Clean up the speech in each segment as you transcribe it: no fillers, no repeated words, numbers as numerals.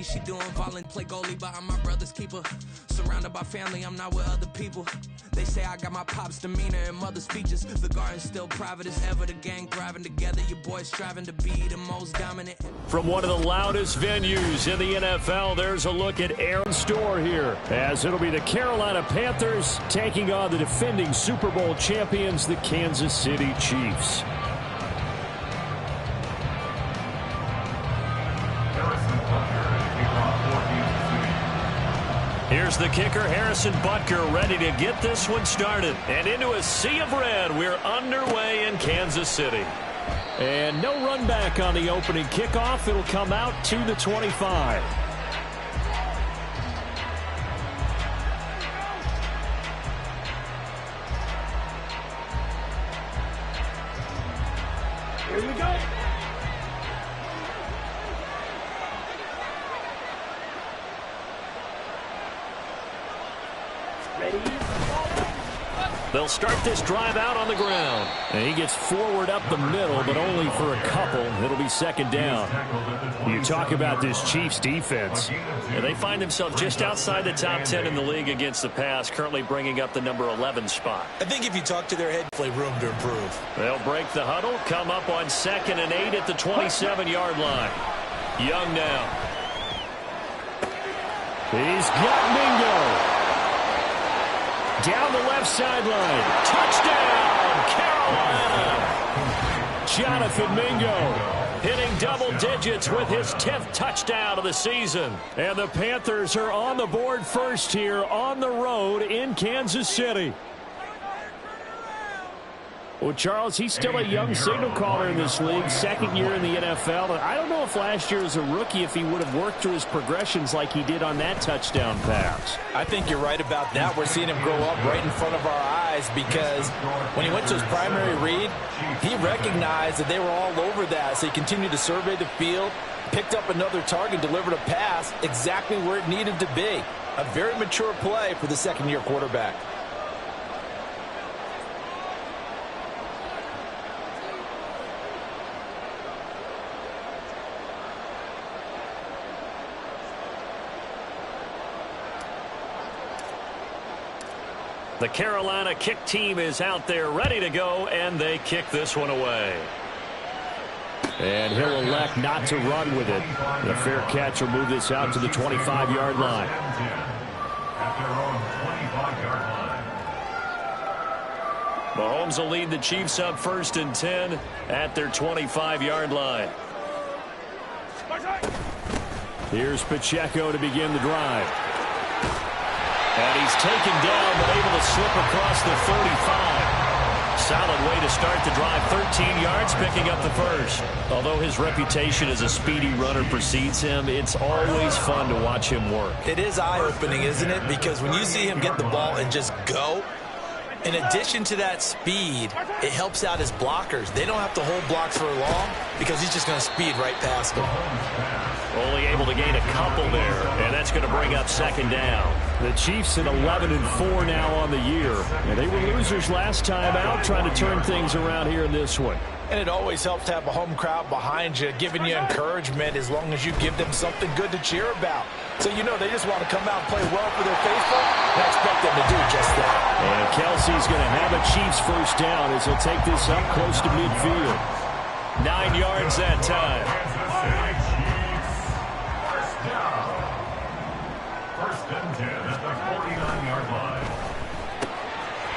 she doing volunteer, play goalie behind my brother's keeper. Surrounded by family, I'm not with other people. They say I got my pop's demeanor and mother's features. The garden's still private as ever, the gang thriving together. Your boys striving to be the most dominant. From one of the loudest venues in the NFL, there's a look at Aaron Store here, as it'll be the Carolina Panthers taking on the defending Super Bowl champions, the Kansas City Chiefs. Here's the kicker, Harrison Butker, ready to get this one started. And into a sea of red, we're underway in Kansas City. And no run back on the opening kickoff. It'll come out to the 25. Here we go. They'll start this drive out on the ground. And he gets forward up the middle, but only for a couple. It'll be second down. You talk about this Chiefs defense. Yeah, they find themselves just outside the top 10 in the league against the pass, currently bringing up the number 11 spot. I think if you talk to their head, play room to improve. They'll break the huddle, come up on 2nd and 8 at the 27-yard line. Young now. He's got Mingo. Down the left sideline. Touchdown, Carolina. Jonathan Mingo hitting double digits with his 10th touchdown of the season. And the Panthers are on the board first here on the road in Kansas City. Well, Charles, he's still a young signal caller in this league, second year in the NFL. And I don't know if last year as a rookie, if he would have worked through his progressions like he did on that touchdown pass. I think you're right about that. We're seeing him grow up right in front of our eyes because when he went to his primary read, he recognized that they were all over that. So he continued to survey the field, picked up another target, delivered a pass exactly where it needed to be. A very mature play for the second-year quarterback. The Carolina kick team is out there ready to go, and they kick this one away. And he'll elect not to run with it. The fair catch will move this out to the 25-yard line. Mahomes will lead the Chiefs up 1st and 10 at their 25-yard line. Here's Pacheco to begin the drive. And he's taken down, but able to slip across the 35. Solid way to start the drive. 13 yards, picking up the first. Although his reputation as a speedy runner precedes him, it's always fun to watch him work. It is eye-opening, isn't it? Because when you see him get the ball and just go, in addition to that speed, it helps out his blockers. They don't have to hold blocks for long because he's just going to speed right past them. Only able to gain a couple there, and that's going to bring up second down. The Chiefs at 11-4 now on the year. And they were losers last time out, trying to turn things around here in this one. And it always helps to have a home crowd behind you, giving you encouragement as long as you give them something good to cheer about. So you know they just want to come out and play well for their faithful, and I expect them to do just that. And Kelsey's going to have a Chiefs first down as he'll take this up close to midfield. 9 yards that time.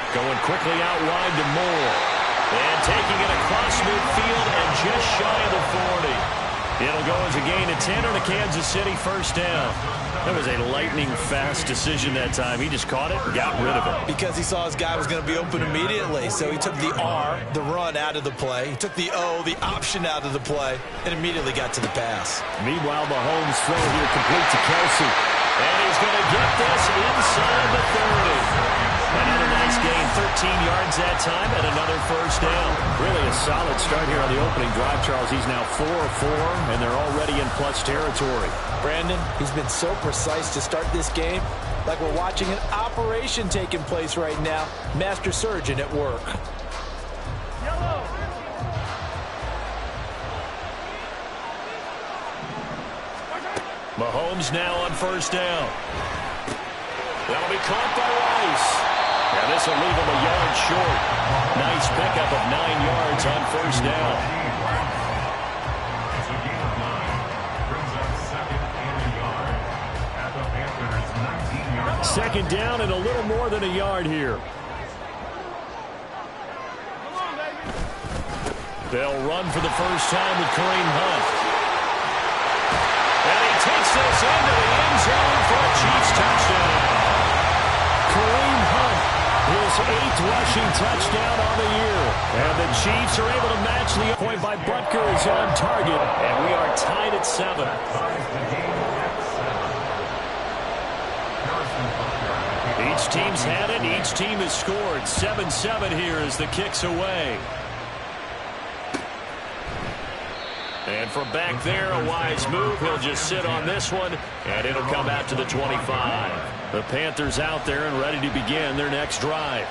Going quickly out wide to Moore. And taking it across midfield and just shy of the 40. It'll go as a gain of 10 on a Kansas City first down. That was a lightning-fast decision that time. He just caught it and got rid of it. Because he saw his guy was going to be open immediately. So he took the R, the run, out of the play. He took the O, the option, out of the play, and immediately got to the pass. Meanwhile, Mahomes throw here complete to Kelsey. And he's going to get this inside the 30. Another nice gain, 13 yards that time, and another first down. Really a solid start here on the opening drive, Charles. He's now 4 of 4, and they're already in plus territory. Brandon, he's been so precise to start this game, like we're watching an operation taking place right now. Master surgeon at work. Yellow. Mahomes now on first down. That'll be caught by Rice. And this will leave him a yard short. Nice pickup of 9 yards on first down. Second down and a little more than a yard here. They'll run for the first time with Kareem Hunt. And he takes this into the end zone for a Chiefs touchdown. Kareem Hunt, his 8th rushing touchdown on the year. And the Chiefs are able to match the point by Butker is on target. And we are tied at 7. Each team's had it. Each team has scored. 7-7 here as the kick's away. And from back there, a wise move. He'll just sit on this one, and it'll come out to the 25. The Panthers out there and ready to begin their next drive.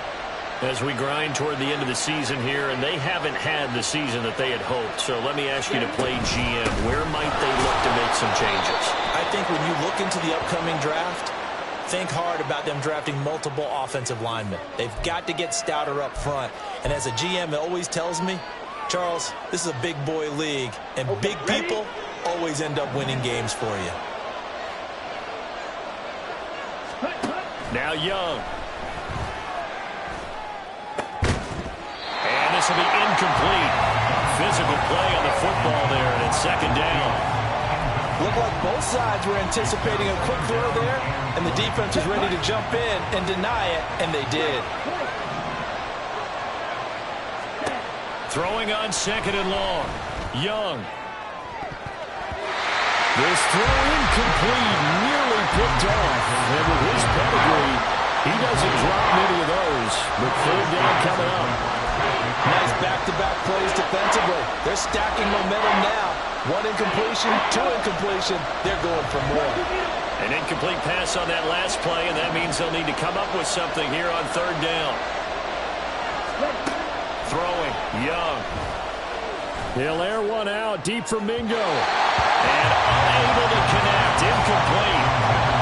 As we grind toward the end of the season here, and they haven't had the season that they had hoped. So let me ask you to play GM. Where might they look to make some changes? I think when you look into the upcoming draft, think hard about them drafting multiple offensive linemen. They've got to get stouter up front. And as a GM, it always tells me, Charles, this is a big boy league, and big people always end up winning games for you. Now Young. And this will be incomplete. Physical play on the football there, and it's second down. Looked like both sides were anticipating a quick throw there, and the defense was ready to jump in and deny it, and they did. Throwing on second and long. Young. This throw incomplete, nearly picked off. And with his pedigree, he doesn't drop many of those. But third down coming up. Nice back-to-back plays defensively. They're stacking momentum now. 1 incompletion, 2 incompletion. They're going for more. An incomplete pass on that last play, and that means they'll need to come up with something here on third down. Throwing, Young. He'll air one out deep for Mingo. And unable to connect, incomplete.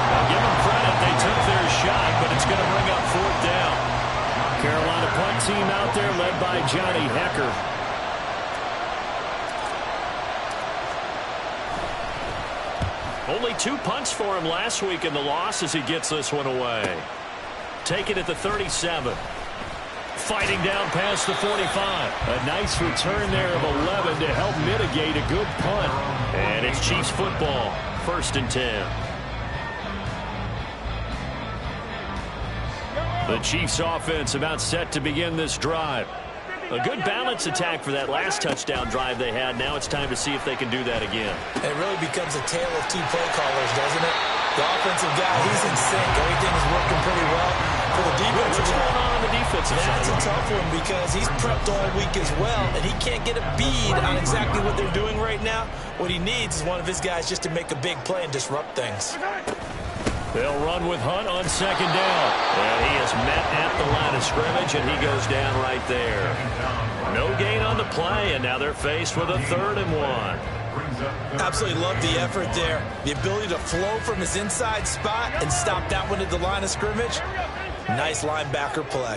Now give them credit, they took their shot, but it's going to bring up fourth down. Carolina punt team out there led by Johnny Hecker. Only 2 punts for him last week in the loss as he gets this one away. Take it at the 37. Fighting down past the 45. A nice return there of 11 to help mitigate a good punt. And it's Chiefs football, 1st and 10. The Chiefs offense about set to begin this drive. A good balance attack for that last touchdown drive they had. Now it's time to see if they can do that again. It really becomes a tale of 2 play callers, doesn't it? The offensive guy, he's in sync. Everything is working pretty well. For the defensive What's going on the defensive side? That's a tough one because he's prepped all week as well, and he can't get a bead on exactly what they're doing right now. What he needs is one of his guys just to make a big play and disrupt things. They'll run with Hunt on second down. And he is met at the line of scrimmage, and he goes down right there. No gain on the play, and now they're faced with a 3rd and 1. Absolutely love the effort there. The ability to flow from his inside spot and stop that one at the line of scrimmage. Nice linebacker play.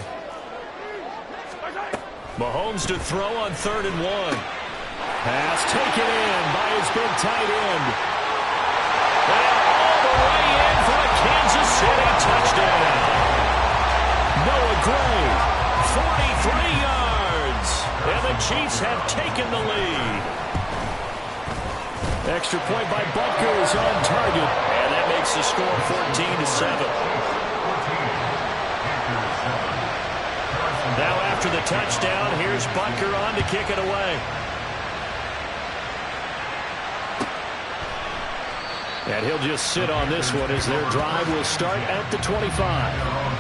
Mahomes to throw on 3rd and 1. Pass taken in by his big tight end. And all the way in for a Kansas City touchdown. Noah Gray, 43 yards. And the Chiefs have taken the lead. Extra point by Butker is on target. And that makes the score 14-7. Now after the touchdown, here's Butker on to kick it away. And he'll just sit on this one as their drive will start at the 25.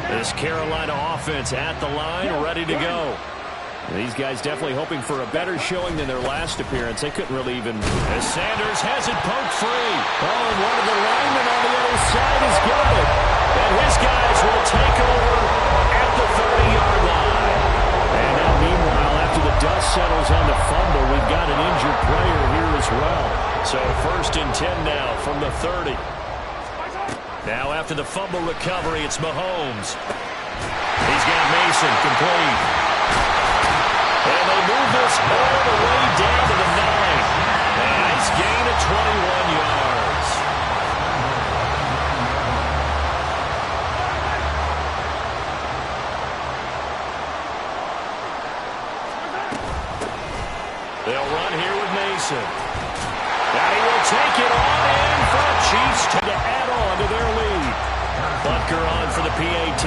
This Carolina offense at the line, ready to go. These guys definitely hoping for a better showing than their last appearance. They couldn't really even... As Sanders has it poked free. Oh, and one of the linemen on the other side has got it. And his guys will take over at the 30-yard line. And now, meanwhile, after the dust settles on the fumble, we've got an injured player here as well. So 1st and 10 now from the 30. Now after the fumble recovery, it's Mahomes. He's got Mason complete. And they move this all the way down to the 9. Nice gain of 21 yards. They'll run here with Mason. Now he will take it on in for the Chiefs to add on to their lead. Butker on for the PAT.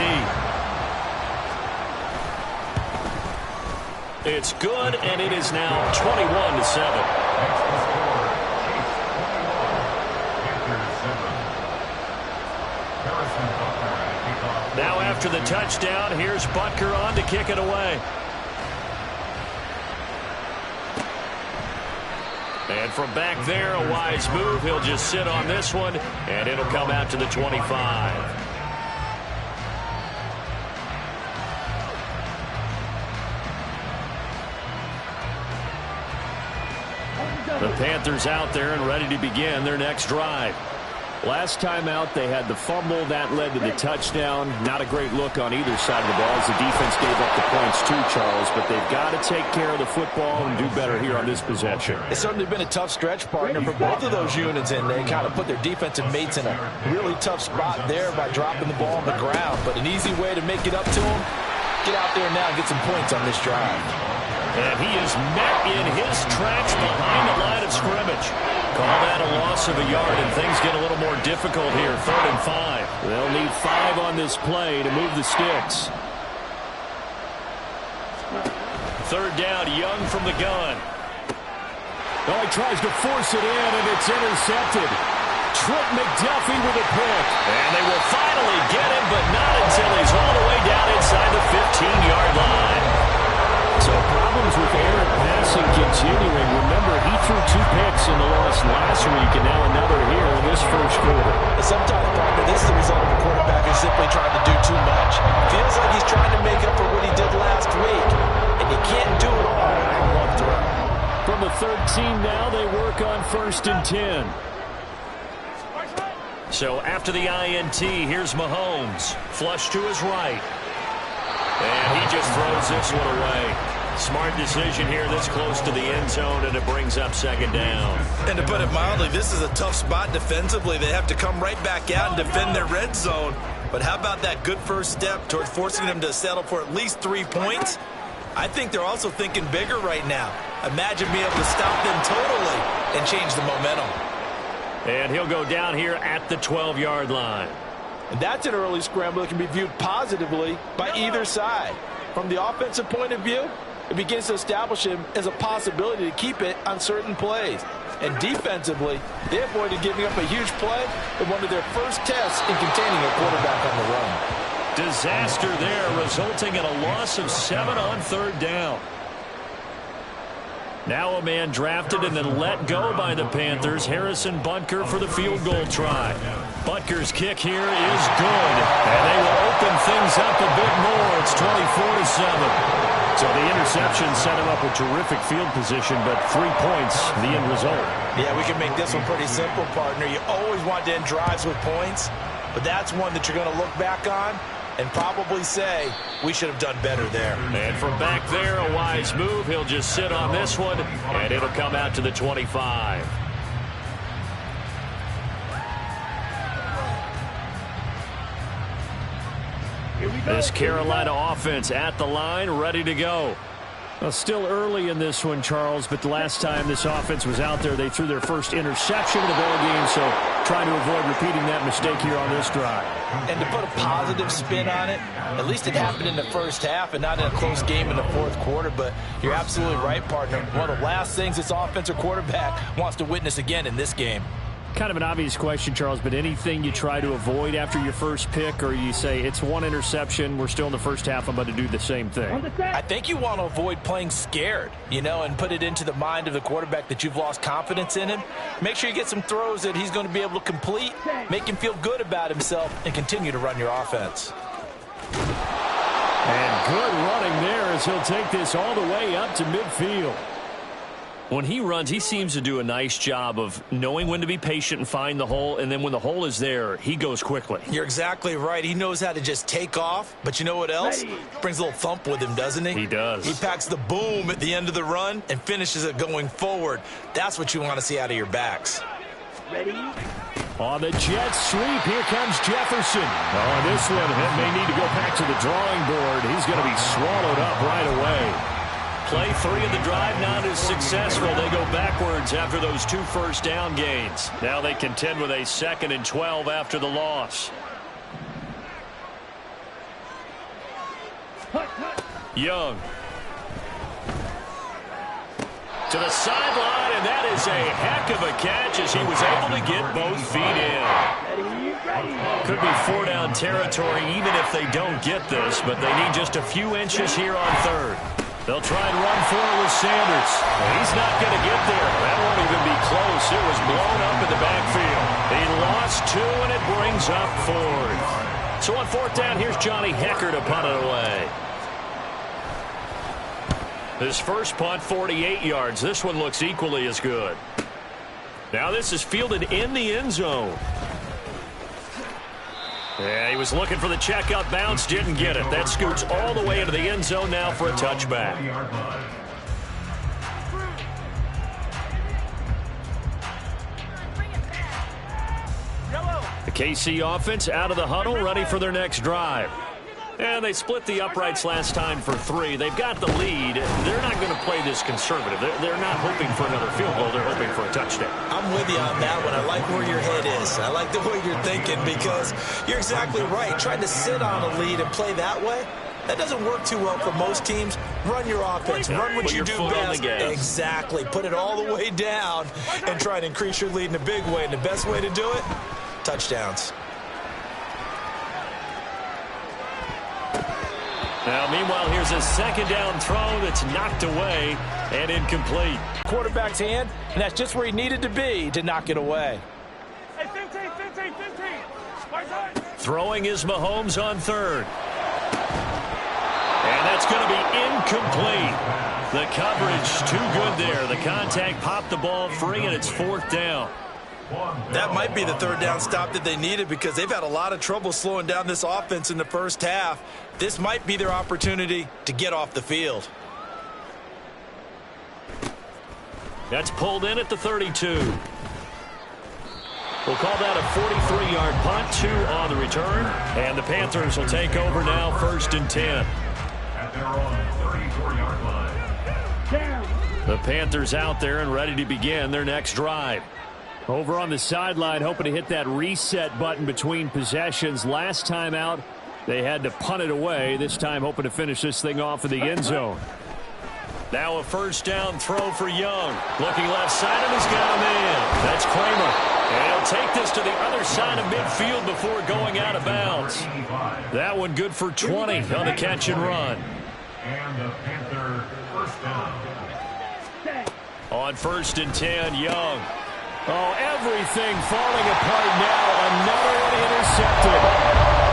It's good, and it is now 21-7. Now after the touchdown, here's Butker on to kick it away. And from back there, a wise move. He'll just sit on this one, and it'll come out to the 25. The Panthers out there and ready to begin their next drive. Last time out, they had the fumble. That led to the touchdown. Not a great look on either side of the ball as the defense gave up the points too, Charles. But they've got to take care of the football and do better here on this possession. It's certainly been a tough stretch, partner, for both of those units, and they kind of put their defensive mates in a really tough spot there by dropping the ball on the ground. But an easy way to make it up to them, get out there now and get some points on this drive. And he is met in his tracks behind the line of scrimmage. Call that a loss of a yard, and things get a little more difficult here. 3rd and 5. They'll need 5 on this play to move the sticks. 3rd down, Young from the gun. Oh, he tries to force it in, and it's intercepted. Trent McDuffie with a pick. And they will finally get him, but not until he's all the way down inside the 15-yard line. So problems with errant passing continuing. Remember, he threw 2 picks in the loss last week, and now another here in this first quarter. Sometimes, partner, this is the result of a quarterback who's simply trying to do too much. Feels like he's trying to make up for what he did last week, and you can't do it all in one throw. From the 13 now, they work on 1st and 10. So after the INT, here's Mahomes. Flush to his right. And he just throws this one away. Smart decision here this close to the end zone, and it brings up 2nd down. And to put it mildly, this is a tough spot defensively. They have to come right back out and defend their red zone. But how about that good first step towards forcing them to settle for at least 3 points? I think they're also thinking bigger right now. Imagine being able to stop them totally and change the momentum. And he'll go down here at the 12-yard line. And that's an early scramble that can be viewed positively by either side. From the offensive point of view, it begins to establish him as a possibility to keep it on certain plays. And defensively, they avoided giving up a huge play in one of their first tests in containing a quarterback on the run. Disaster there, resulting in a loss of 7 on 3rd down. Now a man drafted and then let go by the Panthers. Harrison Butker for the field goal try. Butker's kick here is good, and they will open things up a bit more. It's 24-7. So the interception set him up with terrific field position, but 3 points, the end result. Yeah, we can make this one pretty simple, partner. You always want to end drives with points, but that's one that you're going to look back on and probably say, we should have done better there. And from back there, a wise move. He'll just sit on this one, and it'll come out to the 25. This Carolina offense at the line, ready to go. Well, still early in this one, Charles, but the last time this offense was out there, they threw their first interception of the ball game, so trying to avoid repeating that mistake here on this drive. And to put a positive spin on it, at least it happened in the first half and not in a close game in the 4th quarter, but you're absolutely right, partner. One of the last things this offensive quarterback wants to witness again in this game. Kind of an obvious question, Charles, but anything you try to avoid after your first pick, or you say it's one interception, we're still in the first half, I'm about to do the same thing? I think you want to avoid playing scared, and put it into the mind of the quarterback that you've lost confidence in him. Make sure you get some throws that he's going to be able to complete, make him feel good about himself, and continue to run your offense. And good running there as he'll take this all the way up to midfield. When he runs, he seems to do a nice job of knowing when to be patient and find the hole, and then when the hole is there, he goes quickly. You're exactly right. He knows how to just take off, but you know what else? Brings a little thump with him, doesn't he? He does. He packs the boom at the end of the run and finishes it going forward. That's what you want to see out of your backs. Ready? On the jet sweep, here comes Jefferson. Oh, this one may need to go back to the drawing board. He's going to be swallowed up right away. Play 3 of the drive not as successful. They go backwards after those 2 first down gains. Now they contend with a 2nd and 12 after the loss. Young. To the sideline, and that is a heck of a catch as he was able to get both feet in. Could be 4-down territory even if they don't get this, but they need just a few inches here on 3rd. They'll try and run for it with Sanders. He's not going to get there. That won't even be close. It was blown up in the backfield. He lost 2, and it brings up 4th. So on 4th down, here's Johnny Hecker to punt it away. His first punt, 48 yards. This one looks equally as good. Now this is fielded in the end zone. Yeah, he was looking for the checkout bounce, didn't get it. That scoots all the way into the end zone now for a touchback. The KC offense out of the huddle, ready for their next drive. And they split the uprights last time for 3. They've got the lead. They're not going to play this conservative. They're not hoping for another field goal. They're hoping for a touchdown. I'm with you on that one. I like where your head is. I like the way you're thinking because you're exactly right. Trying to sit on a lead and play that way, that doesn't work too well for most teams. Run your offense. Run what you do best. Exactly. Put it all the way down and try and increase your lead in a big way. And the best way to do it, touchdowns. Now, meanwhile, here's a 2nd down throw that's knocked away and incomplete. Quarterback's hand, and that's just where he needed to be to knock it away. Hey, 15. Throwing is Mahomes on 3rd. And that's going to be incomplete. The coverage too good there. The contact popped the ball free, and it's 4th down. That might be the 3rd down stop that they needed because they've had a lot of trouble slowing down this offense in the first half. This might be their opportunity to get off the field. That's pulled in at the 32. We'll call that a 43-yard punt, 2 on the return. And the Panthers will take over now, 1st and 10. At their own 34-yard line. The Panthers out there and ready to begin their next drive. Over on the sideline, hoping to hit that reset button between possessions. Last time out, they had to punt it away. This time, hoping to finish this thing off in the end zone. Now a 1st down throw for Young. Looking left side, and he's got him in. That's Kramer. And he'll take this to the other side of midfield before going out of bounds. That one good for 20 on the catch and run. And the Panther 1st down. On 1st and 10, Young. Oh, everything falling apart now. Another one intercepted.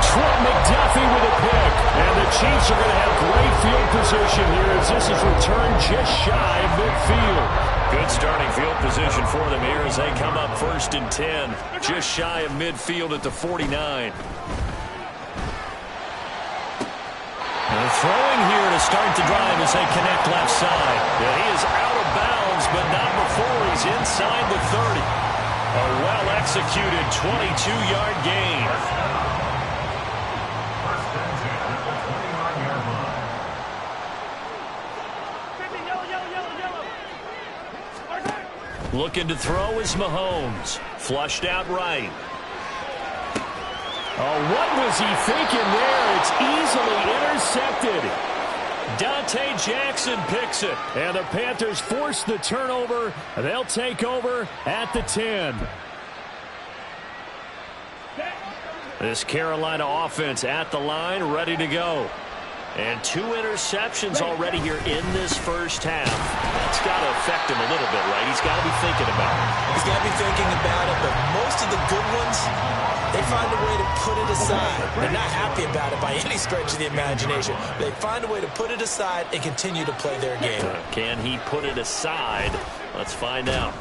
Trent McDuffie with a pick. And the Chiefs are going to have great field position here as this is returned just shy of midfield. Good starting field position for them here as they come up 1st and 10. Just shy of midfield at the 49. And throwing here to start the drive as they connect left side. Yeah, he is out of bounds, but not before he's inside the 30. A well-executed 22-yard gain. Looking to throw is Mahomes. Flushed out right. Oh, what was he thinking there? It's easily intercepted. Dante Jackson picks it. And the Panthers force the turnover. They'll take over at the 10. This Carolina offense at the line, ready to go. And 2 interceptions already here in this first half. That's got to affect him a little bit, right? He's got to be thinking about it. He's got to be thinking about it, but most of the good ones, they find a way to put it aside. They're not happy about it by any stretch of the imagination. They find a way to put it aside and continue to play their game. Can he put it aside? Let's find out.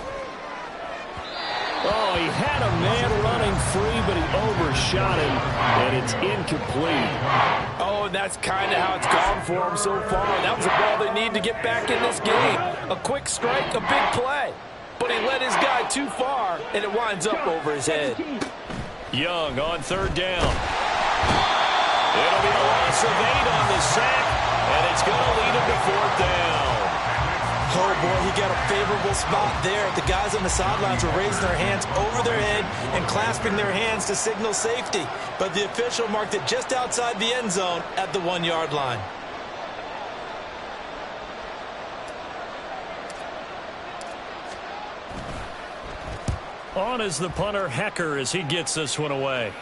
Oh, he had a man running free, but he overshot him, and it's incomplete. Oh, and that's kind of how it's gone for him so far. That was a ball they need to get back in this game. A quick strike, a big play. But he led his guy too far, and it winds up over his head. Young on 3rd down. It'll be a loss of 8 on the sack, and it's going to lead him to 4th down. Oh, boy, he got a favorable spot there. The guys on the sidelines were raising their hands over their head and clasping their hands to signal safety. But the official marked it just outside the end zone at the 1-yard line. On is the punter, Hecker, as he gets this one away.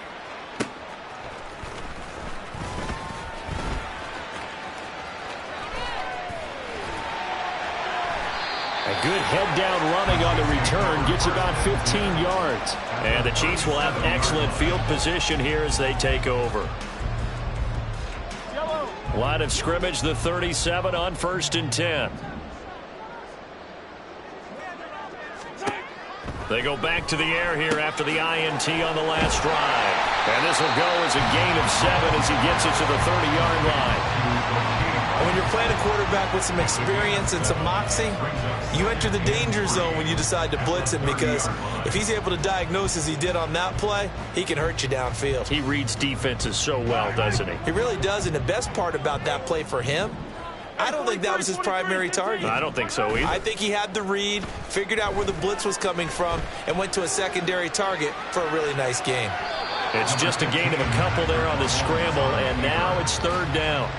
A good head-down running on the return gets about 15 yards. And the Chiefs will have excellent field position here as they take over. Line of scrimmage, the 37 on 1st and 10. They go back to the air here after the INT on the last drive. And this will go as a gain of 7 as he gets it to the 30-yard line. And when you're playing a quarterback with some experience and some moxie, you enter the danger zone when you decide to blitz him, because if he's able to diagnose as he did on that play, he can hurt you downfield. He reads defenses so well, doesn't he? He really does, and the best part about that play for him, I don't think that was his primary target. I don't think so either. I think he had the read, figured out where the blitz was coming from, and went to a secondary target for a really nice game. It's just a gain of a couple there on the scramble, and now it's 3rd down.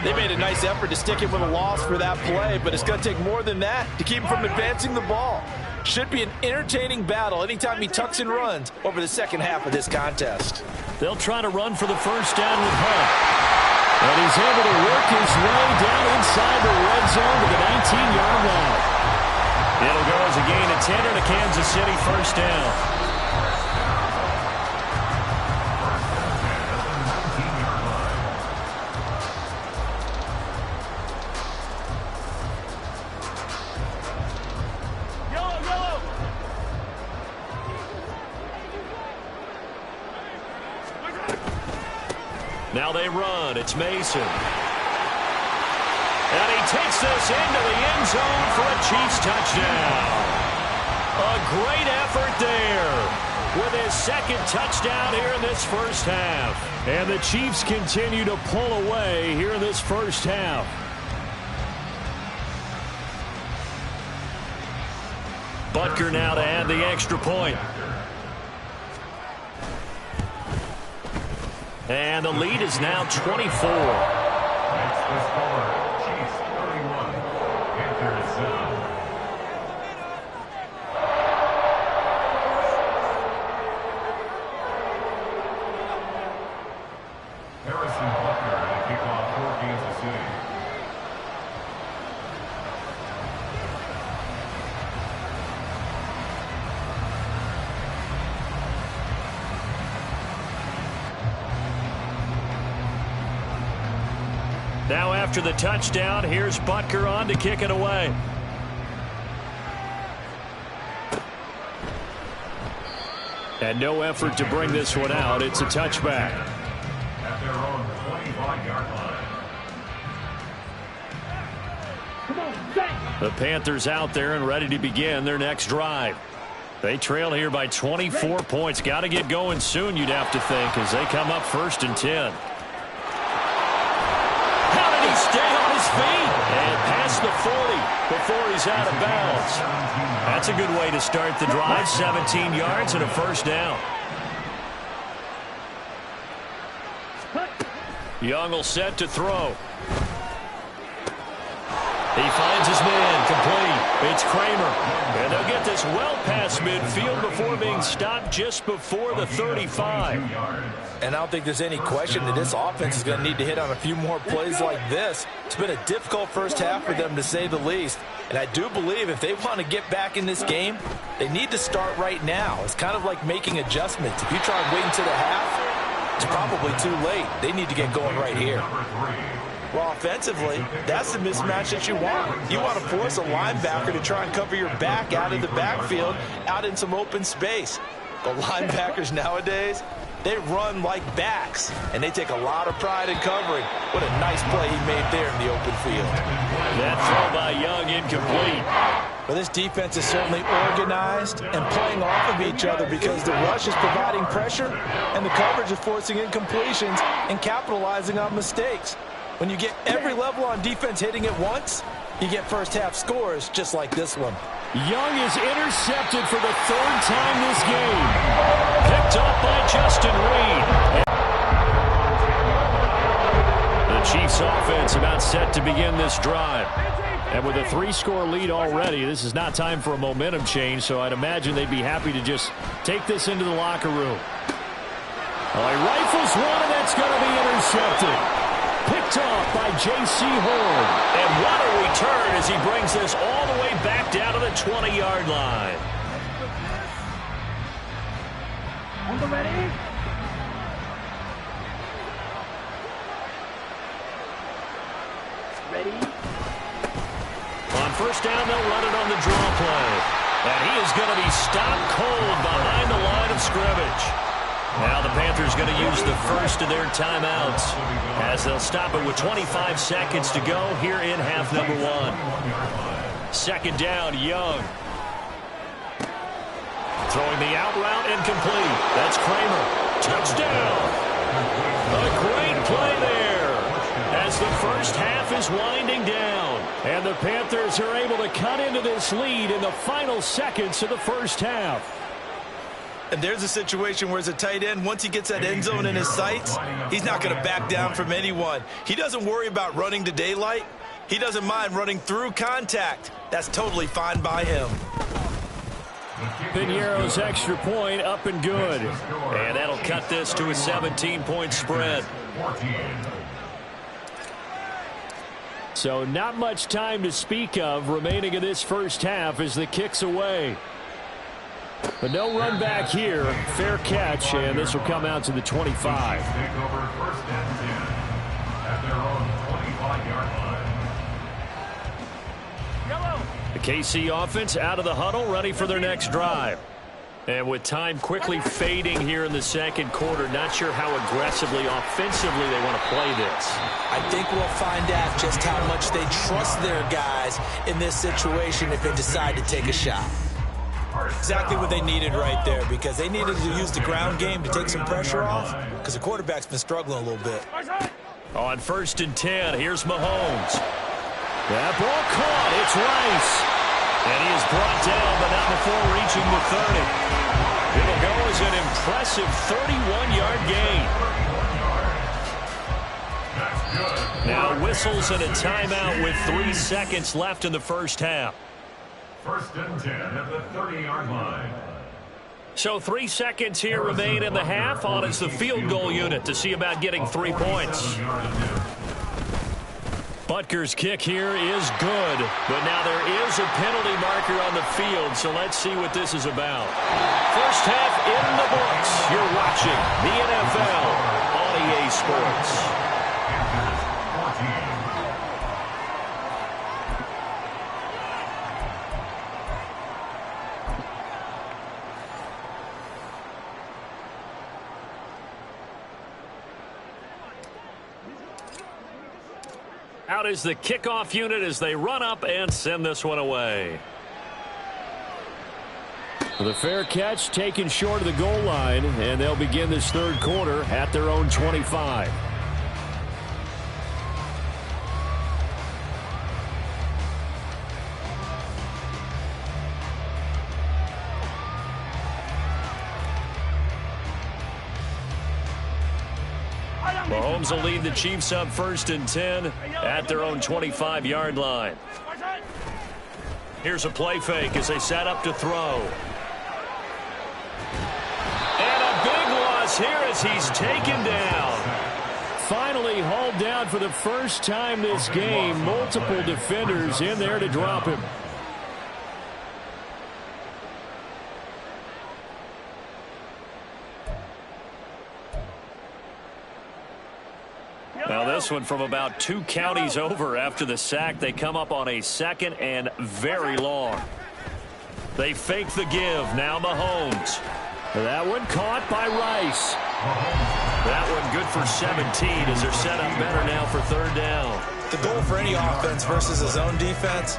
They made a nice effort to stick him with a loss for that play, but it's going to take more than that to keep him from advancing the ball. Should be an entertaining battle anytime he tucks and runs over the second half of this contest. They'll try to run for the 1st down with Hunt. And he's able to work his way down inside the red zone to the 19-yard line. It'll go as a gain of 10 and a Kansas City 1st down. Now they run. It's Mason. And he takes this into the end zone for a Chiefs touchdown. A great effort there with his 2nd touchdown here in this first half. And the Chiefs continue to pull away here in this first half. Butker now to add the extra point. And the lead is now 24. That's the score. Chiefs 31, Panthers 7. Harrison Butker to kick off for Kansas City. Now after the touchdown, here's Butker on to kick it away. And no effort to bring this one out. It's a touchback. At their own 25-yard line. The Panthers out there and ready to begin their next drive. They trail here by 24 points. Got to get going soon, you'd have to think, as they come up 1st and 10. Stay on his feet and past the 40 before he's out of bounds. That's a good way to start the drive. 17 yards and a 1st down. Young will set to throw. He finds his man, complete. It's Kramer. And they'll get this well past midfield before being stopped just before the 35. And I don't think there's any question that this offense is going to need to hit on a few more plays like this. It's been a difficult first half for them, to say the least. And I do believe if they want to get back in this game, they need to start right now. It's kind of like making adjustments. If you try and wait until the half, it's probably too late. They need to get going right here. Well, offensively, that's the mismatch that you want. You want to force a linebacker to try and cover your back out of the backfield, out in some open space. The linebackers nowadays, they run like backs, and they take a lot of pride in covering. What a nice play he made there in the open field. That throw by Young incomplete. Well, this defense is certainly organized and playing off of each other because the rush is providing pressure and the coverage is forcing incompletions and capitalizing on mistakes. When you get every level on defense hitting at once, you get first half scores just like this one. Young is intercepted for the third time this game. Picked up by Justin Reed. The Chiefs offense about set to begin this drive. And with a 3-score lead already, this is not time for a momentum change, so I'd imagine they'd be happy to just take this into the locker room. Well, he rifles one, and that's going to be intercepted. Picked off by J.C. Horn. And what a return as he brings this all the way back down to the 20-yard line. Ready? Ready? On first down, they'll run it on the draw play. And he is going to be stopped cold behind the line of scrimmage. Now the Panthers going to use the first of their timeouts as they'll stop it with 25 seconds to go here in half number 1. Second down, Young. Throwing the out route incomplete. That's Kramer. Touchdown. A great play there as the first half is winding down. And the Panthers are able to cut into this lead in the final seconds of the first half. And there's a situation where as a tight end, once he gets that end zone in his sights, he's not going to back down from anyone. He doesn't worry about running to daylight. He doesn't mind running through contact. That's totally fine by him. Piñeiro's extra point up and good. And that'll cut this to a 17-point spread. So not much time to speak of remaining in this first half as the kick's away. But no run back here. Fair catch, and this will come out to the 25. The KC offense out of the huddle, ready for their next drive. And with time quickly fading here in the second quarter, not sure how aggressively, offensively they want to play this. I think we'll find out just how much they trust their guys in this situation if they decide to take a shot. Exactly what they needed right there, because they needed to use the ground game to take some pressure off, because the quarterback's been struggling a little bit. On first and 10, here's Mahomes. That ball caught. It's Rice. And he is brought down, but not before reaching the 30. It'll go as an impressive 31-yard gain. Now whistles and a timeout with 3 seconds left in the first half. First and 10 at the 30-yard line. So 3 seconds here remain in the half on as the field goal unit to see about getting 3 points. Butker's kick here is good, but now there is a penalty marker on the field, so let's see what this is about. First half in the books. You're watching the NFL on EA Sports. Out is the kickoff unit as they run up and send this one away. The fair catch taken short of the goal line, and they'll begin this third quarter at their own 25. Mahomes will lead the Chiefs up first and 10 at their own 25-yard line. Here's a play fake as they set up to throw. And a big loss here as he's taken down. Finally hauled down for the first time this game. Multiple defenders in there to drop him. Now this one from about 2 counties over after the sack. They come up on a 2nd and very long. They fake the give. Now Mahomes. That one caught by Rice. That one good for 17 as they're set up better now for 3rd down. The goal for any offense versus his own defense,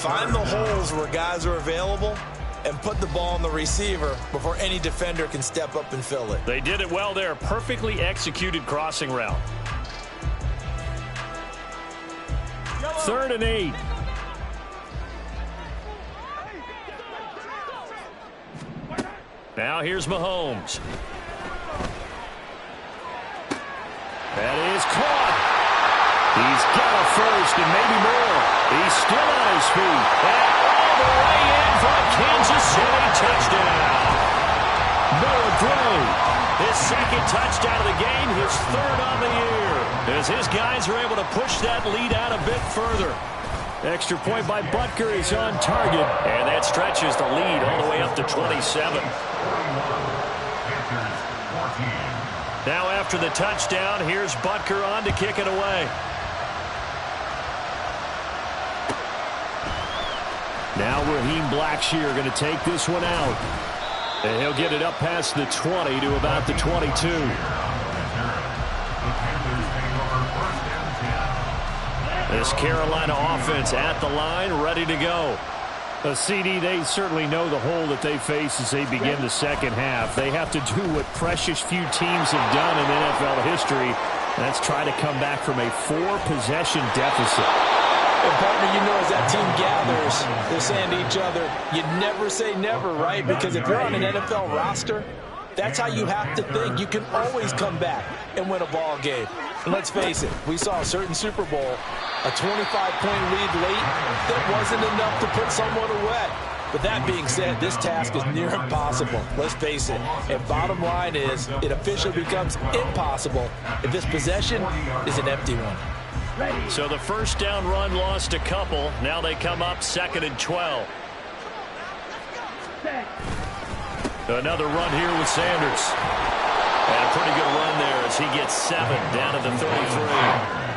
find the holes where guys are available and put the ball on the receiver before any defender can step up and fill it. They did it well there. Perfectly executed crossing route. 3rd and 8. Now here's Mahomes. That is caught. He's got a first and maybe more. He's still on his feet. And all the way in for a Kansas City touchdown. Noah Gray. His 2nd touchdown of the game, his 3rd on the year. As his guys are able to push that lead out a bit further. Extra point by Butker is on target. And that stretches the lead all the way up to 27. Now after the touchdown, here's Butker on to kick it away. Now Raheem Blackshear going to take this one out. And he'll get it up past the 20 to about the 22. This Carolina offense at the line, ready to go. CD, they certainly know the hole that they face as they begin the 2nd half. They have to do what precious few teams have done in NFL history. That's try to come back from a 4-possession deficit. And partner, you know, as that team gathers, they're saying to each other, you never say never, right? Because if you're on an NFL roster, that's how you have to think. You can always come back and win a ball game. And let's face it, we saw a certain Super Bowl, a 25-point lead late that wasn't enough to put someone away. But that being said, this task is near impossible. Let's face it. And bottom line is, it officially becomes impossible if this possession is an empty one. So the 1st down run lost a couple. Now they come up 2nd and 12. Another run here with Sanders. And a pretty good run there as he gets 7 down to the 33.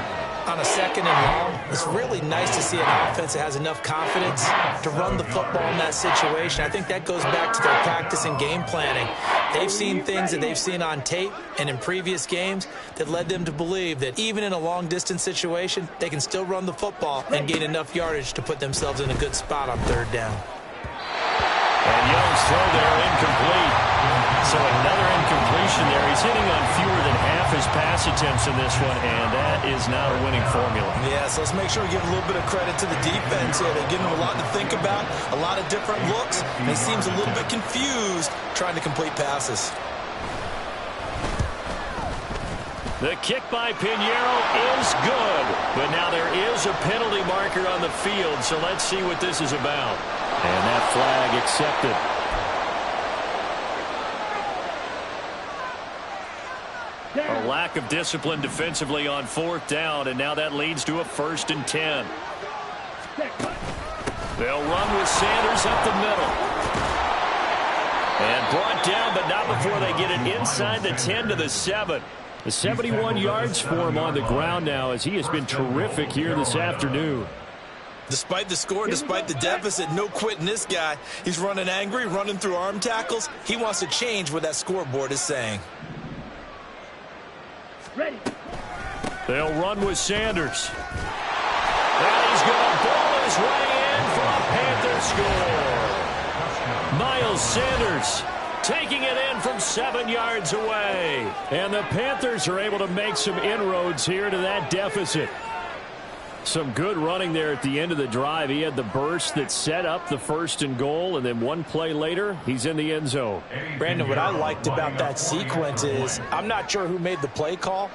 On a 2nd and long, it's really nice to see an offense that has enough confidence to run the football in that situation. I think that goes back to their practice and game planning. They've seen things that they've seen on tape and in previous games that led them to believe that even in a long-distance situation, they can still run the football and gain enough yardage to put themselves in a good spot on 3rd down. And Young's throw there incomplete. So another incompletion there. He's hitting on fewer than half his pass attempts in this one, and that is not a winning formula. Yeah, so let's make sure we give a little bit of credit to the defense here. They're giving them a lot to think about, a lot of different looks, and he seems a little bit confused trying to complete passes. The kick by Pinheiro is good, but now there is a penalty marker on the field, so let's see what this is about. And that flag accepted. A lack of discipline defensively on 4th down, and now that leads to a 1st and 10. They'll run with Sanders up the middle. And brought down, but not before they get it inside the 10 to the 7. The 71 yards for him on the ground now as he has been terrific here this afternoon. Despite the score, despite the deficit, no quitting this guy. He's running angry, running through arm tackles. He wants to change what that scoreboard is saying. Ready. They'll run with Sanders. And he's going to ball his way in for a Panther score. Miles Sanders taking it in from 7 yards away. And the Panthers are able to make some inroads here to that deficit. Some good running there at the end of the drive. He had the burst that set up the 1st and goal, and then one play later, he's in the end zone. Brandon, what I liked about that sequence is I'm not sure who made the play call,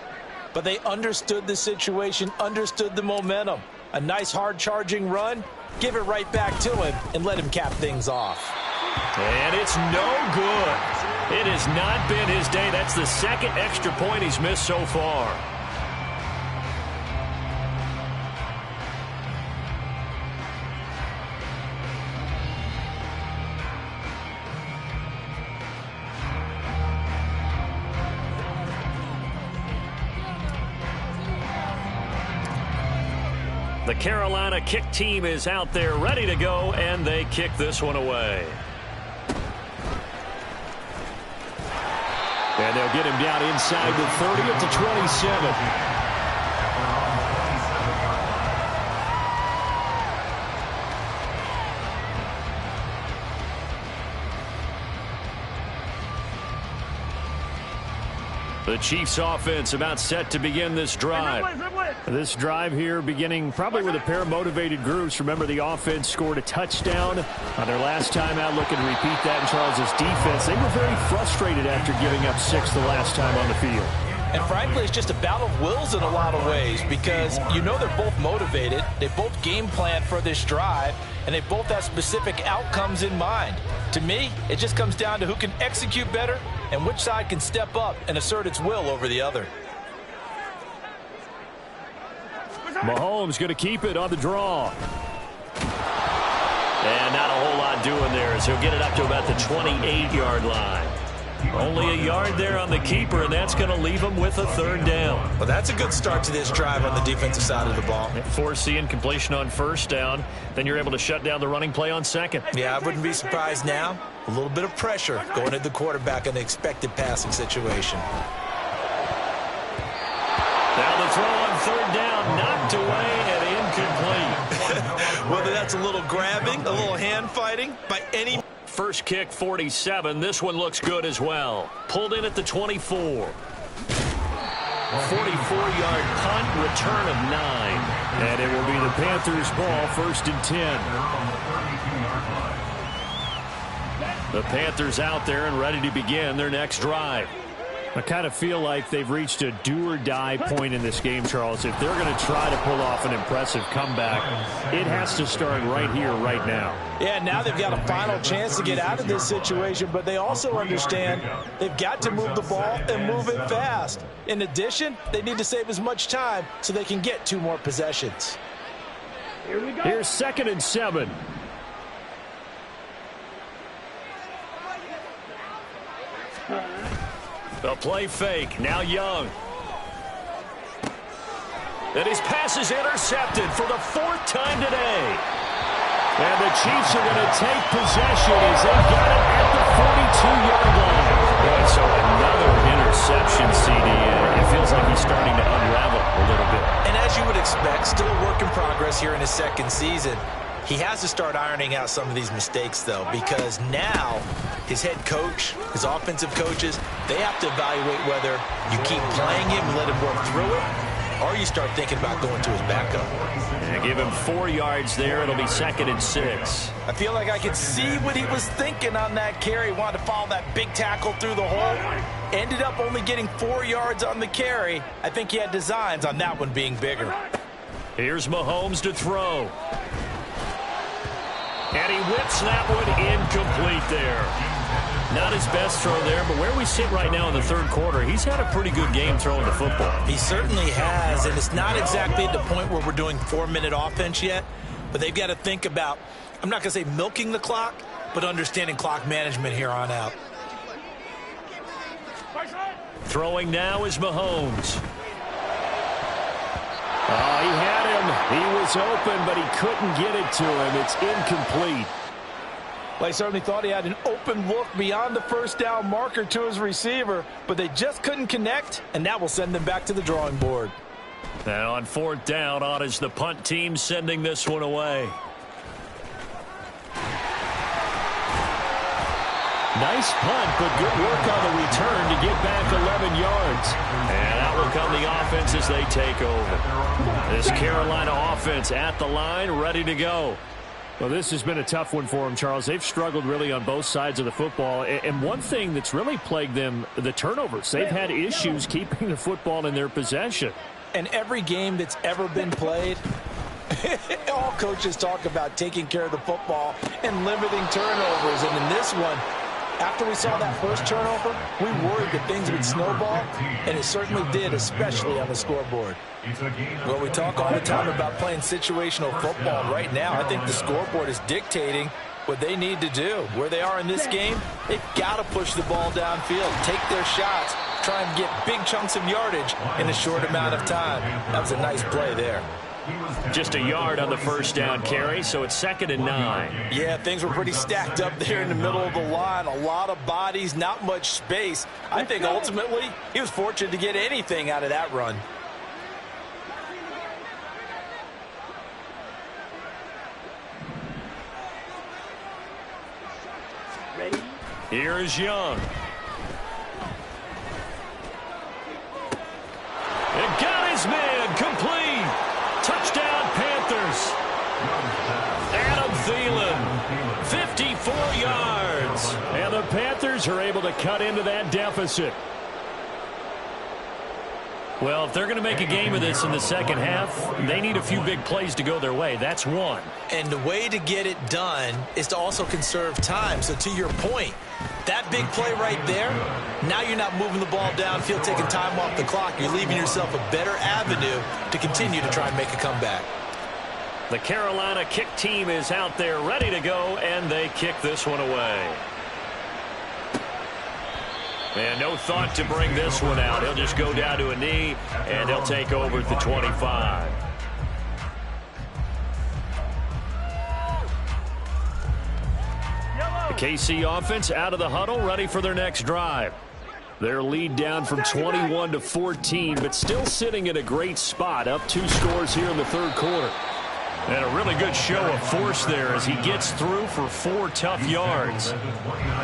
but they understood the situation, understood the momentum. A nice hard-charging run, give it right back to him and let him cap things off. And it's no good. It has not been his day. That's the second extra point he's missed so far. The Carolina kick team is out there ready to go, and they kick this one away. And they'll get him down inside the 30 at the 27. The Chiefs offense about set to begin this drive. This drive here beginning probably with a pair of motivated groups. Remember, the offense scored a touchdown on their last time out. Looking to repeat that in Charles' defense. They were very frustrated after giving up 6 the last time on the field. And frankly, it's just a battle of wills in a lot of ways because you know they're both motivated. They both game plan for this drive, and they both have specific outcomes in mind. To me, it just comes down to who can execute better and which side can step up and assert its will over the other. Mahomes going to keep it on the draw. And not a whole lot doing there as he'll get it up to about the 28-yard line. Only a yard there on the keeper, and that's going to leave him with a third down. Well, that's a good start to this drive on the defensive side of the ball. Force the incompletion on first down. Then you're able to shut down the running play on second. Yeah, I wouldn't be surprised now. A little bit of pressure going at the quarterback in an expected passing situation. Now the throw on third down, knocked away and incomplete. Whether that's a little grabbing, a little hand fighting, by any... First kick, 47. This one looks good as well. Pulled in at the 24. 44-yard punt, return of 9. And it will be the Panthers' ball, 1st and 10. The Panthers out there and ready to begin their next drive. I kind of feel like they've reached a do-or-die point in this game, Charles. If they're going to try to pull off an impressive comeback, it has to start right here, right now. Yeah, now they've got a final chance to get out of this situation, but they also understand they've got to move the ball and move it fast. In addition, they need to save as much time so they can get 2 more possessions. Here we go. Here's 2nd and 7. A play fake. Now Young. And his pass is intercepted for the 4th time today. And the Chiefs are going to take possession as they've got it at the 42-yard line. And so another interception, CD. It feels like he's starting to unravel a little bit. And as you would expect, still a work in progress here in his 2nd season. He has to start ironing out some of these mistakes, though, because now his head coach, his offensive coaches, they have to evaluate whether you keep playing him, let him work through it, or you start thinking about going to his backup. And give him 4 yards there. It'll be 2nd and 6. I feel like I could see what he was thinking on that carry. Wanted to follow that big tackle through the hole. Ended up only getting 4 yards on the carry. I think he had designs on that one being bigger. Here's Mahomes to throw. And he whips that one incomplete there. Not his best throw there, but where we sit right now in the 3rd quarter, he's had a pretty good game throwing the football. He certainly has, and it's not exactly at the point where we're doing 4-minute offense yet, but they've got to think about, I'm not going to say milking the clock, but understanding clock management here on out. Throwing now is Mahomes. Oh, he had him. He was open, but he couldn't get it to him. It's incomplete. Well, he certainly thought he had an open look beyond the 1st down marker to his receiver, but they just couldn't connect, and that will send them back to the drawing board. And on 4th down, on is the punt team sending this one away. Nice punt, but good work on the return to get back 11 yards. And out will come the offense as they take over. This Carolina offense at the line, ready to go. Well, this has been a tough one for them, Charles. They've struggled really on both sides of the football. And one thing that's really plagued them, the turnovers. They've had issues keeping the football in their possession. And every game that's ever been played, All coaches talk about taking care of the football and limiting turnovers. And in this one, after we saw that first turnover, we worried that things would snowball, and it certainly did, especially on the scoreboard. Well, we talk all the time about playing situational football. Right now, I think the scoreboard is dictating what they need to do. Where they are in this game, they've got to push the ball downfield, take their shots, try and get big chunks of yardage in a short amount of time. That was a nice play there. Just a yard on the first down carry, so it's 2nd and 9. Yeah, things were pretty stacked up there in the middle of the line. A lot of bodies, not much space. I think ultimately he was fortunate to get anything out of that run. Here's Young. And got his man complete. Touchdown, Panthers. Adam Thielen, 54 yards. And the Panthers are able to cut into that deficit. Well, if they're going to make a game of this in the second half, they need a few big plays to go their way. That's one. And the way to get it done is to also conserve time. So to your point, that big play right there, now you're not moving the ball downfield, taking time off the clock. You're leaving yourself a better avenue to continue to try and make a comeback. The Carolina kick team is out there ready to go, and they kick this one away. And no thought to bring this one out. He'll just go down to a knee, and he'll take over at the 25. The KC offense out of the huddle, ready for their next drive. Their lead down from 21 to 14, but still sitting in a great spot, up 2 scores here in the third quarter. And a really good show of force there as he gets through for 4 tough yards.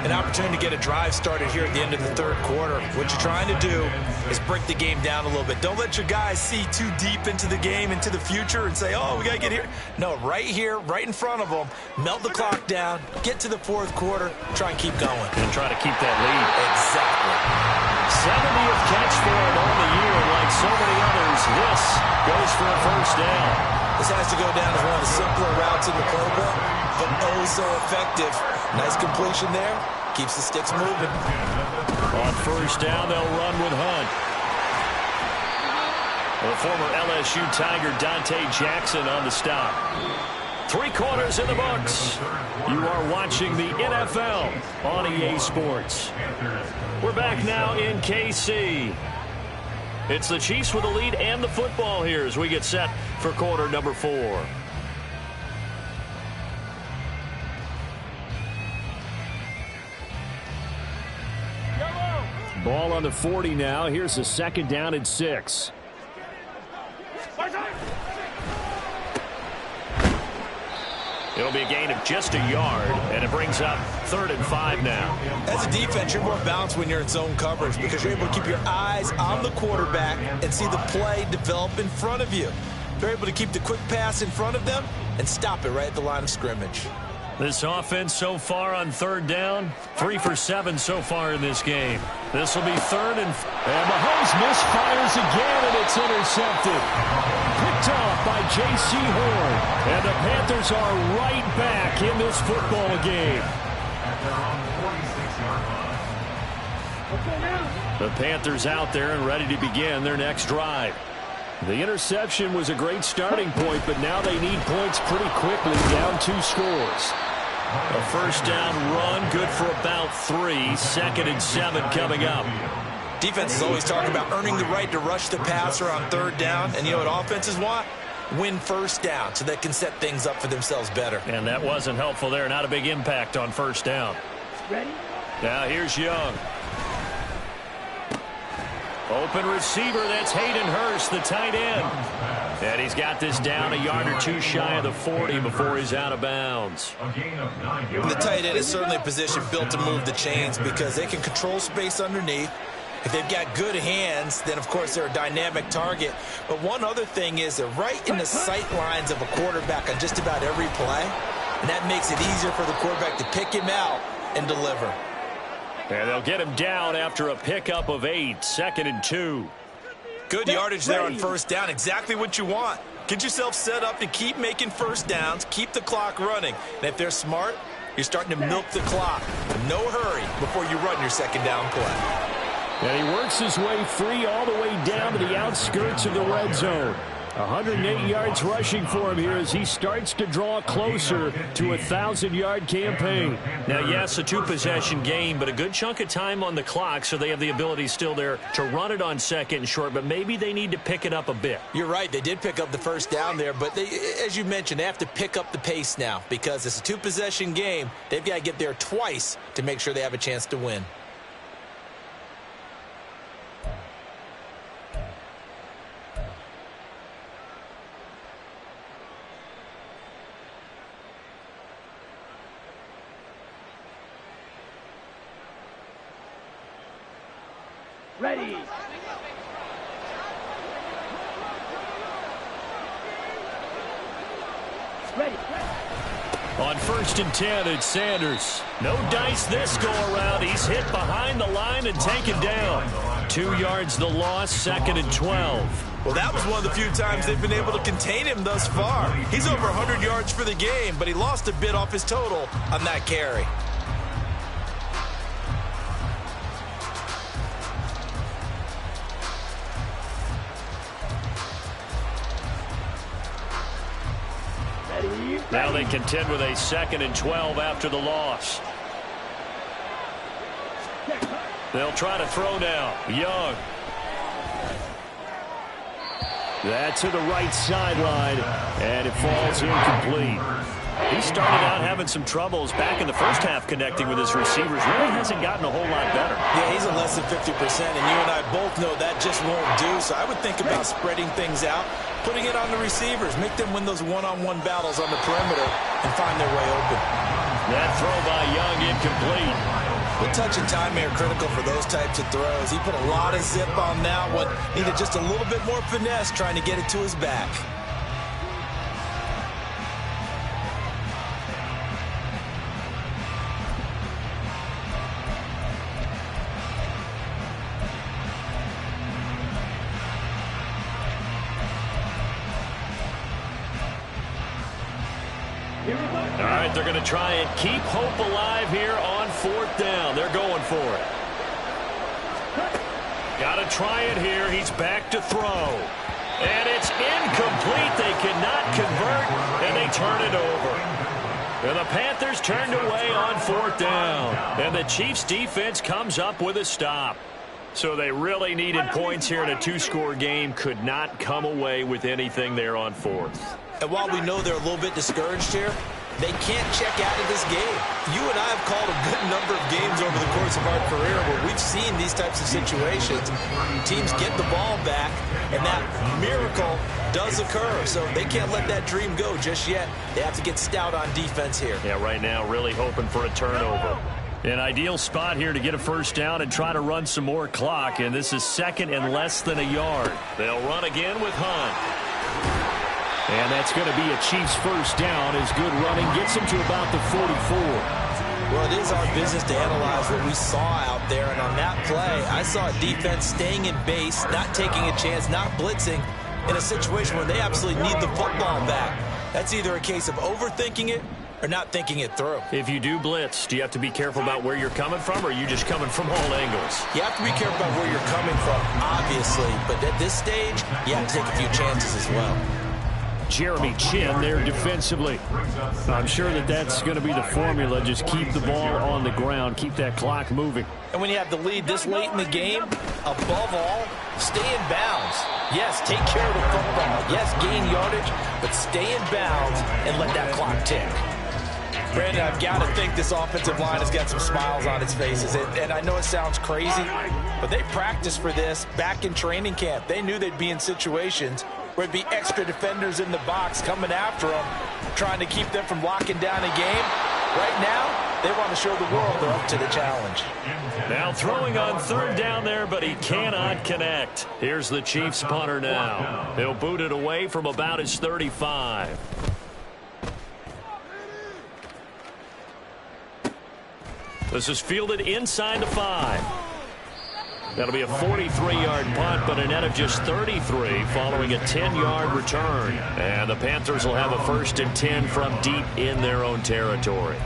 An opportunity to get a drive started here at the end of the third quarter. What you're trying to do is break the game down a little bit. Don't let your guys see too deep into the game, into the future, and say, oh, we got to get here. No, right here, right in front of them, melt the clock down, get to the fourth quarter, try and keep going. And try to keep that lead. Exactly. 70th catch for him on the year. Like so many others, this goes for a first down. This has to go down as one of the simpler routes in the playbook, but oh so effective. Nice completion there. Keeps the sticks moving. On first down, they'll run with Hunt. The former LSU Tiger Dante Jackson on the stop. 3 quarters in the books. You are watching the NFL on EA Sports. We're back now in KC. It's the Chiefs with the lead and the football here as we get set for quarter number 4. Ball on the 40 now. Here's the 2nd down and 6. It'll be a gain of just a yard, and it brings up 3rd and 5 now. As a defense, you're more balanced when you're in zone coverage because you're able to keep your eyes on the quarterback and see the play develop in front of you. They're able to keep the quick pass in front of them and stop it right at the line of scrimmage. This offense so far on 3rd down, 3 for 7 so far in this game. This will be 3rd and Mahomes misfires again, and it's intercepted. Picked off by J.C. Horn. And the Panthers are right back in this football game. The Panthers out there and ready to begin their next drive. The interception was a great starting point, but now they need points pretty quickly, down 2 scores. A first down run, good for about 3. 2nd and 7 coming up. Defenses always talk about earning the right to rush the passer on 3rd down, and you know what offenses want? Win first down so they can set things up for themselves better. And that wasn't helpful there. Not a big impact on first down. Ready? Now here's Young. Open receiver, that's Hayden Hurst, the tight end. And he's got this down a yard or 2 shy of the 40 before he's out of bounds. The tight end is certainly a position built to move the chains because they can control space underneath. If they've got good hands, then of course they're a dynamic target. But one other thing is they're right in the sight lines of a quarterback on just about every play. And that makes it easier for the quarterback to pick him out and deliver. And they'll get him down after a pickup of 8, 2nd and 2. Good yardage there on first down. Exactly what you want. Get yourself set up to keep making first downs, keep the clock running. And if they're smart, you're starting to milk the clock. No hurry before you run your second down play. And he works his way free all the way down to the outskirts of the red zone. 108 yards rushing for him here as he starts to draw closer to a 1,000-yard campaign. Now, yes, a two-possession game, but a good chunk of time on the clock, so they have the ability still there to run it on second and short, but maybe they need to pick it up a bit. You're right. They did pick up the first down there, but they, as you mentioned, they have to pick up the pace now because it's a two-possession game. They've got to get there twice to make sure they have a chance to win. Ready. Ready. On 1st and 10, it's Sanders. No dice this go-around. He's hit behind the line and taken down. 2 yards the loss, 2nd and 12. Well, that was one of the few times they've been able to contain him thus far. He's over 100 yards for the game, but he lost a bit off his total on that carry. Now they contend with a 2nd and 12 after the loss. They'll try to throw now. Young. That's to the right sideline, and it falls incomplete. He started out having some troubles back in the first half connecting with his receivers. Really hasn't gotten a whole lot better. Yeah, he's at less than 50%, and you and I both know that just won't do. So I would think about spreading things out, putting it on the receivers, make them win those one-on-one battles on the perimeter and find their way open. That throw by Young incomplete. The touch and time are critical for those types of throws. He put a lot of zip on that one. Needed just a little bit more finesse trying to get it to his back. All right, they're going to try and keep hope alive here on 4th down. They're going for it. Got to try it here. He's back to throw. And it's incomplete. They cannot convert, and they turn it over. And the Panthers turned away on 4th down. And the Chiefs' defense comes up with a stop. So they really needed points here in a 2-score game. Could not come away with anything there on 4th. And while we know they're a little bit discouraged here, they can't check out of this game. You and I have called a good number of games over the course of our career where we've seen these types of situations. Teams get the ball back, and that miracle does occur. So they can't let that dream go just yet. They have to get stout on defense here. Yeah, right now really hoping for a turnover. An ideal spot here to get a first down and try to run some more clock, and this is 2nd and less than a yard. They'll run again with Hunt. And that's going to be a Chiefs first down as good running gets him to about the 44. Well, it is our business to analyze what we saw out there, and on that play, I saw a defense staying in base, not taking a chance, not blitzing, in a situation where they absolutely need the football back. That's either a case of overthinking it or not thinking it through. If you do blitz, do you have to be careful about where you're coming from, or are you just coming from all angles? You have to be careful about where you're coming from, obviously, but at this stage, you have to take a few chances as well. Jeremy Chin there defensively. I'm sure that's going to be the formula. Just keep the ball on the ground. Keep that clock moving. And when you have the lead this late in the game, above all, stay in bounds. Yes, take care of the football. Yes, gain yardage, but stay in bounds and let that clock tick. Brandon, I've got to think this offensive line has got some smiles on its faces. And I know it sounds crazy, but they practiced for this back in training camp. They knew they'd be in situations where it'd be extra defenders in the box coming after them, trying to keep them from locking down a game. Right now, they want to show the world they're up to the challenge. Now throwing on 3rd down there, but he cannot connect. Here's the Chiefs punter now. He'll boot it away from about his 35. This is fielded inside the 5. That'll be a 43-yard punt, but a net of just 33 following a 10-yard return. And the Panthers will have a 1st and 10 from deep in their own territory.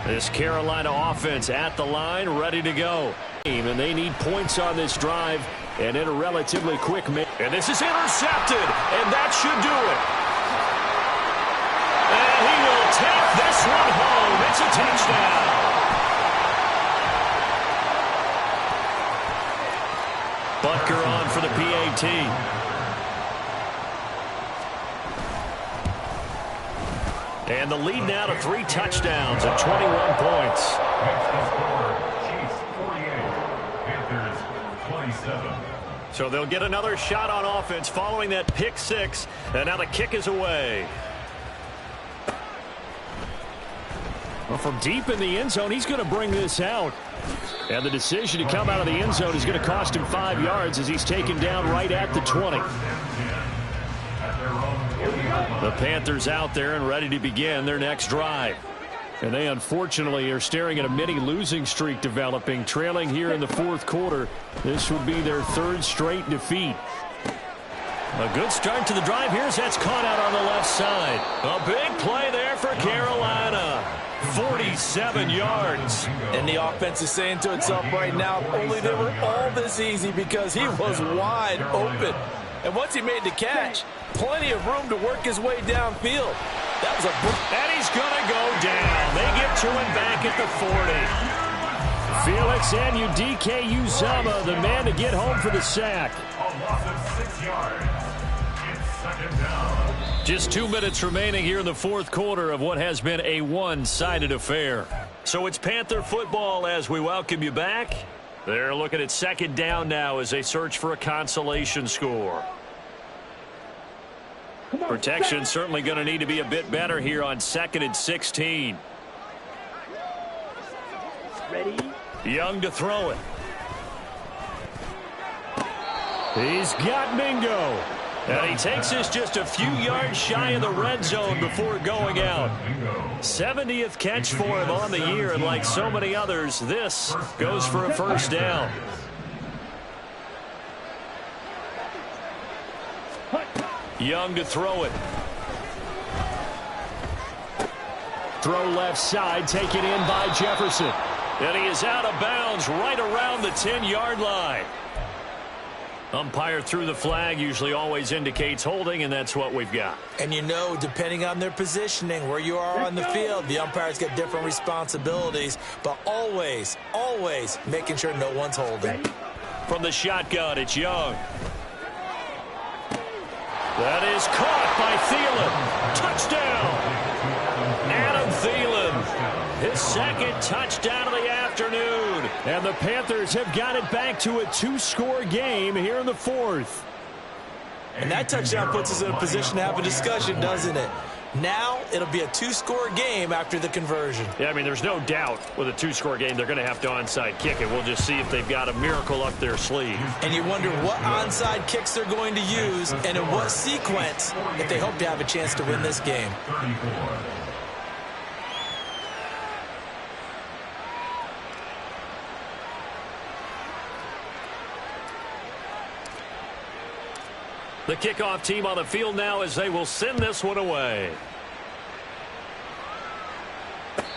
This Carolina offense at the line, ready to go. And they need points on this drive and in a relatively quick minute. And this is intercepted, and that should do it. And he will take this one home. It's a touchdown. Butker on for the PAT. And the lead now to 3 touchdowns and 21 points. Chiefs 48, Panthers 27. So they'll get another shot on offense following that pick 6. And now the kick is away. Well, from deep in the end zone, he's going to bring this out. And the decision to come out of the end zone is going to cost him 5 yards as he's taken down right at the 20. The Panthers out there and ready to begin their next drive. And they unfortunately are staring at a mini losing streak developing, trailing here in the 4th quarter. This would be their 3rd straight defeat. A good start to the drive here as that's caught out on the left side. A big play there for Carolina. 47 yards. And the offense is saying to itself right now, only they were all this easy because he was wide open. And once he made the catch, plenty of room to work his way downfield. That was and he's going to go down. They get to him back at the 40. Felix Anudike Uzama, the man to get home for the sack. A loss of 6 yards. It's 2nd down. Just 2 minutes remaining here in the 4th quarter of what has been a one-sided affair. So it's Panther football as we welcome you back. They're looking at 2nd down now as they search for a consolation score. Protection certainly going to need to be a bit better here on 2nd and 16. Ready? Young to throw it. He's got Mingo. And he takes this just a few yards shy of the red zone before going out. 70th catch for him on the year, and like so many others, this goes for a 1st down. Young to throw it. Throw left side, taken in by Jefferson. And he is out of bounds right around the 10-yard line. Umpire threw the flag, usually always indicates holding, and that's what we've got. And you know, depending on their positioning, where you are on the field, the umpires get different responsibilities, but always, always making sure no one's holding. From the shotgun, it's Young. That is caught by Thielen. Touchdown! Adam Thielen, his 2nd touchdown of the afternoon. And the Panthers have got it back to a 2-score game here in the 4th. And that touchdown puts us in a position to have a discussion, doesn't it? Now it'll be a 2-score game after the conversion. Yeah, I mean, there's no doubt with a 2-score game they're going to have to onside kick it. We'll just see if they've got a miracle up their sleeve. And you wonder what onside kicks they're going to use and in what sequence if they hope to have a chance to win this game. 34. The kickoff team on the field now as they will send this one away.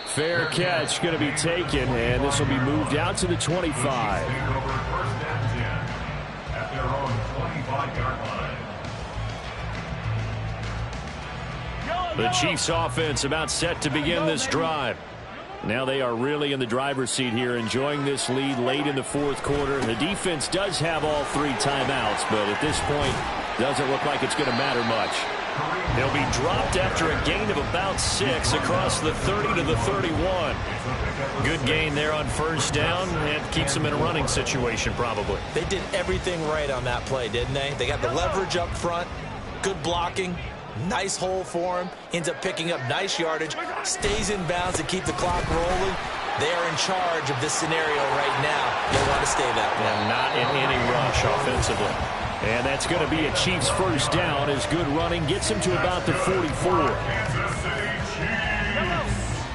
Fair catch going to be taken, and this will be moved out to the 25. At their own 25-yard line. The Chiefs offense about set to begin this drive. Now they are really in the driver's seat here, enjoying this lead late in the 4th quarter. The defense does have all 3 timeouts, but at this point, doesn't look like it's going to matter much. They'll be dropped after a gain of about 6 across the 30 to the 31. Good gain there on 1st down, and keeps them in a running situation probably. They did everything right on that play, didn't they? They got the leverage up front, good blocking, nice hole for him, ends up picking up nice yardage, stays in bounds to keep the clock rolling. They are in charge of this scenario right now. They want to stay that way. And not in any rush offensively. And that's going to be a Chiefs 1st down as good running gets him to about the 44. Kansas City Chiefs.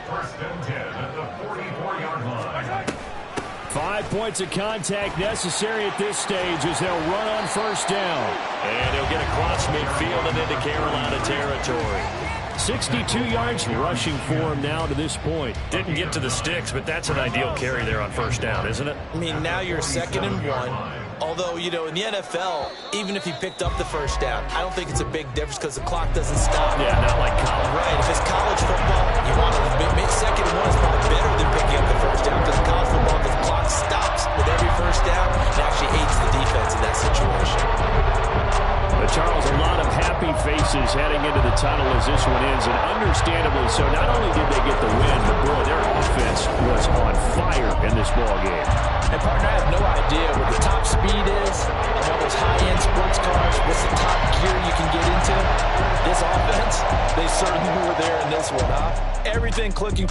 1st and 10 at the 44-yard line. 5 points of contact necessary at this stage as they'll run on first down. And he'll get across midfield and into Carolina territory. 62 yards rushing for him now to this point. Didn't get to the sticks, but that's an ideal carry there on first down, isn't it? I mean, now you're 2nd and 1. Although, you know, in the NFL, even if he picked up the first down, I don't think it's a big difference because the clock doesn't stop. Yeah, not like college. Right. If it's college football, you want to 2nd and 1 is probably better than picking up the first down because college football, the clock stops with every first down. It actually aids the defense in that situation. But Charles, a lot of happy faces heading into the tunnel as this one ends, and understandably so. Not only did they get the win, but boy, their offense was on fire in this ball game. And partner, I have no idea what the top speed is of all those high-end sports cars. What's the top gear you can get into? This offense, they certainly were there in this one, huh? Everything clicking for